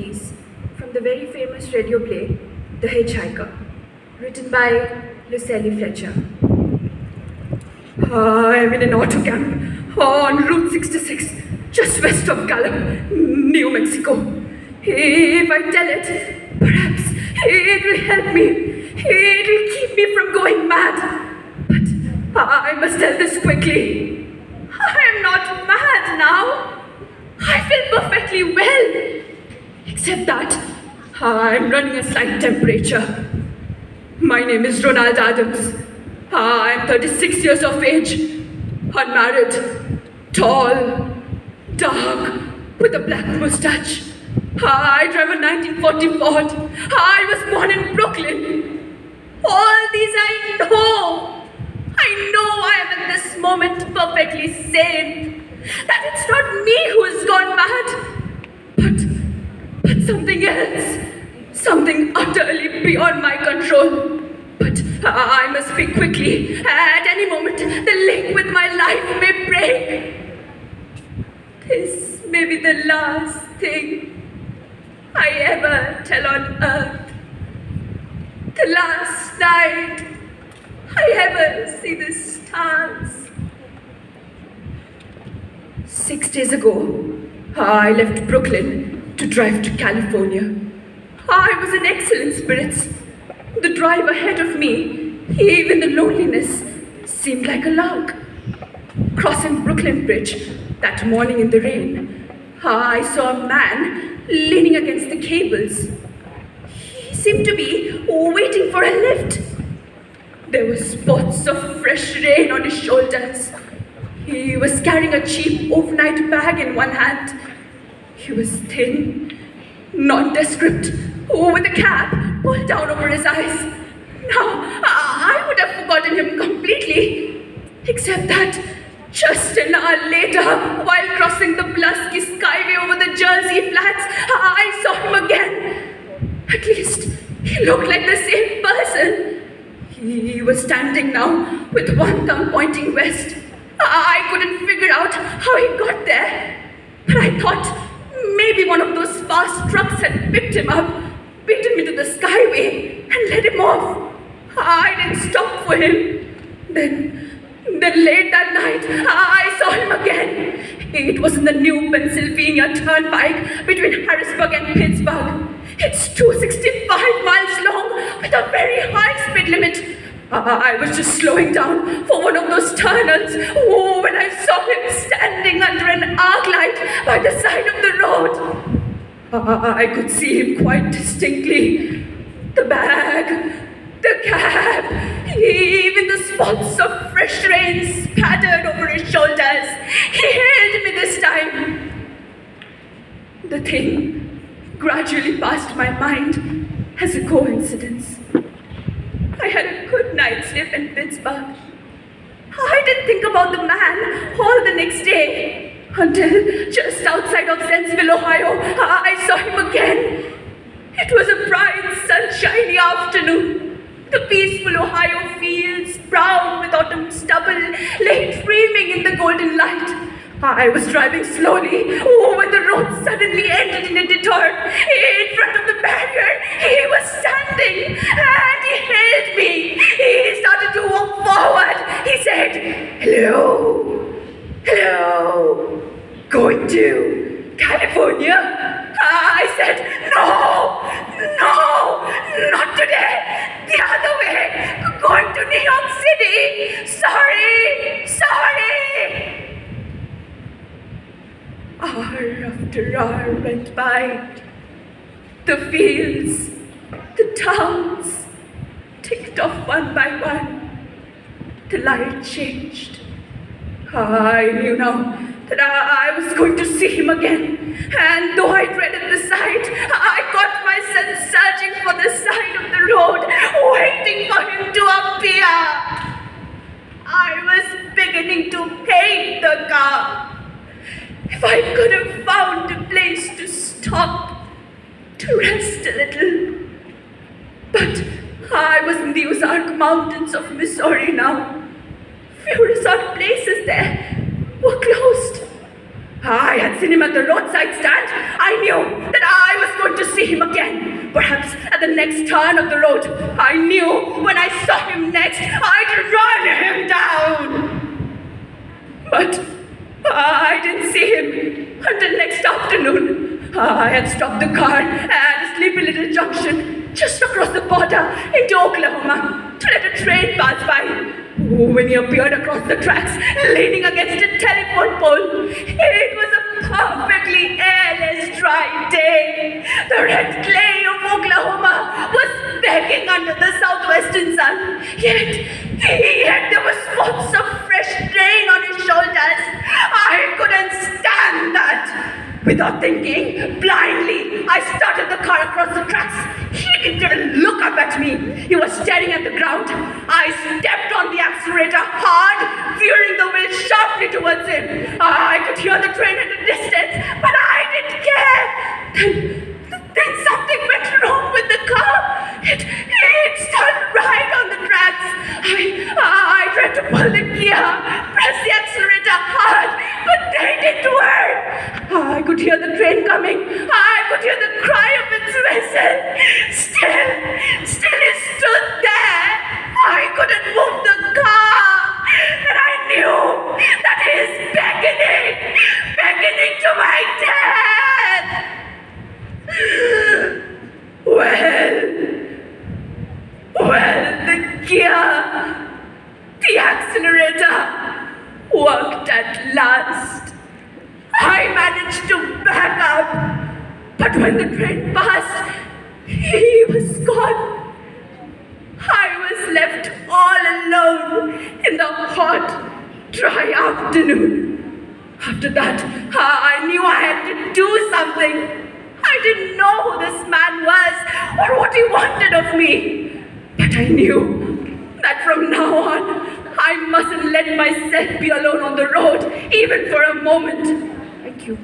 piece from the very famous radio play, The Hitchicker, written by Lucille Fletcher. I am in an auto camp on Route 66, just west of Gallup, New Mexico. If I tell it, perhaps it will help me. It will keep me from going mad. But I must tell this quickly. I am not mad now. I feel perfectly well. Except that I am running a slight temperature. My name is Ronald Adams. I am 36 years of age, unmarried, tall, dark, with a black mustache. I drive a 1940 Ford. I was born in Brooklyn. All these I know. I know I am in this moment perfectly sane. That it's not me who has gone mad, but something else. Something utterly beyond my control. But I must speak quickly. At any moment, the link with my life may break. This may be the last thing I ever tell on earth. The last night I ever see the stars. 6 days ago, I left Brooklyn to drive to California. I was in excellent spirits. The drive ahead of me, even the loneliness, seemed like a lark. Crossing Brooklyn Bridge that morning in the rain, I saw a man leaning against the cables. He seemed to be waiting for a lift. There were spots of fresh rain on his shoulders. He was carrying a cheap overnight bag in one hand. He was thin, nondescript, with a cap pulled down over his eyes. Now, I would have forgotten him completely, except that just an hour later, while crossing the Pulaski Skyway over the Jersey Flats, I saw him again. At least, he looked like the same person. He was standing now with one thumb pointing west. I couldn't figure out how he got there, but I thought maybe one of those fast trucks had picked him up, beaten him into the skyway, and let him off. I didn't stop for him. Then late that night, I saw him again. It was in the New Pennsylvania Turnpike between Harrisburg and Pittsburgh. It's 265 miles long with a very high speed limit. I was just slowing down for one of those tunnels when I saw him standing under an arc light by the side of the road. I could see him quite distinctly. The bag, the cab, even the spots of fresh rain spattered over his shoulders. He hailed me this time. The thing gradually passed my mind as a coincidence. I had a good night's sleep in Pittsburgh. I didn't think about the man all the next day until just outside of Zanesville, Ohio, I saw him again. It was a bright, sunshiny afternoon. The peaceful Ohio fields, brown with autumn stubble, lay dreaming in the golden light. I was driving slowly when the road suddenly ended in a detour. In front of the barrier, he was standing and he hailed me. He started to walk forward. He said, "Hello, hello, going to California?" I said, "No, not today. The other way, going to New York City. Sorry. Hour after hour went by. The fields, the towns, ticked off one by one. The light changed. I knew now that I was going to see him again. And though I dreaded the sight, I caught myself searching for the side of the road, waiting for him to appear. I was beginning to hate the car. If I could have found a place to stop, to rest a little. But I was in the Ozark Mountains of Missouri now. Few resort places there were closed. I had seen him at the roadside stand. I knew that I was going to him again, perhaps at the next turn of the road. I knew when I saw him next, I'd run him down. But I didn't see him until next afternoon. I had stopped the car at a sleepy little junction just across the border into Oklahoma to let a train pass by. When he appeared across the tracks, leaning against a telephone pole, it was a perfectly airless, dry day. The red clay of Oklahoma was begging under the southwestern sun, yet there were spots of fresh rain on his shoulders. I couldn't stand that. Without thinking, blindly, I started the car across the tracks. He didn't even look up at me. He was staring at the ground. I stepped on the accelerator hard, veering the wheel sharply towards him. I could hear the train at a distance, but I didn't care. Then something went wrong with the car. It stood right on the tracks. I tried to pull the gear, press the accelerator hard, but they didn't work. I could hear the train coming. I could hear the cry of its whistle. Still it stood there. I couldn't move the car. And I knew that he is beckoning to my death. Well, the gear, the accelerator worked at last. I managed to back up, but when the train passed, he was gone. I was left all alone in the hot, dry afternoon. After that, I knew I had to do something. I didn't know who this man was or what he wanted of me. But I knew that from now on, I mustn't let myself be alone on the road, even for a moment. Thank you.